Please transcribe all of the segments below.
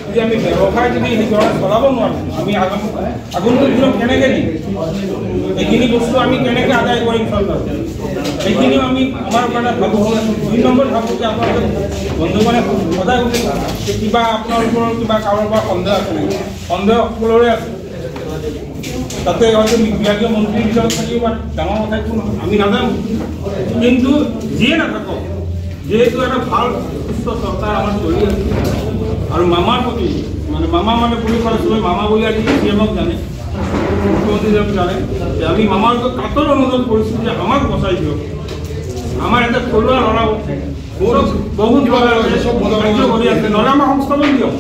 যদি আমি ব্যৱসায় যদি সেই ধৰণে চলাব নোৱাৰোঁ আমি আগন্তুক দিনত কেনেকৈ দিম এইখিনি বস্তু আমি কেনেকৈ আদায় কৰিম চৰকাৰ সেইখিনিও আমি আমাৰ কাৰণে ভাবোঁ 2 নম্বৰ ভাবোঁ যে আপোনালোকে বন্ধুগণে সদায় যে কিবা আপোনালোকৰ কিবা কাৰোবাৰ সন্দেহ আছে নেকি সন্দেহ সকলোৰে আছে তাতে হয়তো বিভাগীয় মন্ত্ৰীৰ ভিতৰত থাকিব ডাঙৰ কথা একো নহয় আমি নাজানো কিন্তু যিয়ে নাথাকক যেহেতু এটা ভাল সুস্থ চৰকাৰ আমাৰ চলি আছে আৰু মামাৰ প্ৰতি মানে মামা মানে বুলি ক'লে চবেই মামা বুলি আজি চিএমক জানে মুখ্যমন্ত্ৰীজনক জানে যে আমি মামাৰ কাতৰ অনুৰোধ কৰিছোঁ যে আমাক বচাই দিয়ক আমাৰ এটা থলুৱা ল'ৰা বহুত কাৰ্য কৰি আছে নহ'লে আমাক সংস্থাপন দিয়ক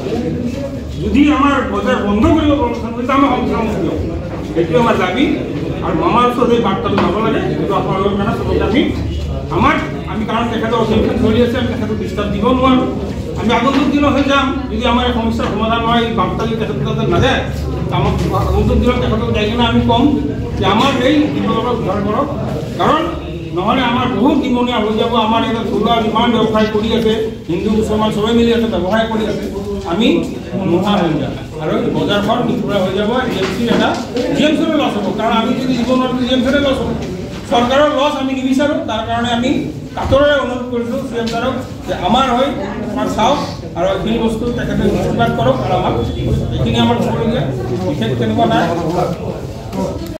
যদি আমাৰ বজাৰ বন্ধ কৰিব তেতিয়া আমাক সংস্থাপন দিয়ক এইটো আমাৰ দাবী আৰু মামাৰ ওচৰত এই বাৰ্তাটো যাব লাগে সেইটো আপোনালোকৰ কাৰণে চবকে আমি কাৰণ তেখেতৰ অধিৱেশন চলি আছে আমি তেখেতক ডিষ্টাৰ্ব দিব নোৱাৰোঁ আমি আগন্তুক দিনতহে যাম যদি আমাৰ এই সমস্যাৰ সমাধান হয় এই বাৰ্তালি তেখেতৰ তাতে নাযায় আমাক আগন্তুক দিনত তেখেতক যাই কিনে আমি ক'ম যে আমাৰ এই বিপদক উদ্ধাৰ কৰক কাৰণ নহ'লে আমাৰ বহুত নিমনীয়া হৈ যাব আমাৰ এতিয়া থলুৱা যিমান ব্যৱসায় কৰি আছে হিন্দু মুছলমান চবেই মিলি আছে ব্যৱসায় কৰি আছে আমি নোহোৱা হৈ যাম আৰু বজাৰখন নিপুৰা হৈ যাব জি এম চিৰ লছ হ'ব কাৰণ আমি যদি দিব নোৱাৰোঁ জি এম চিৰে লছ হ'ব চৰকাৰৰ লছ আমি নিবিচাৰোঁ তাৰ কাৰণে আমি কাতৰেৰে অনুৰোধ কৰিছোঁ চি এম ছাৰক যে আমাৰ হৈ আমাৰ চাওক আৰু এইখিনি বস্তু তেখেতে আশীৰ্বাদ কৰক আৰু আমাক এইখিনি আমাৰ ক'বলগীয়া বিশেষ তেনেকুৱা নাই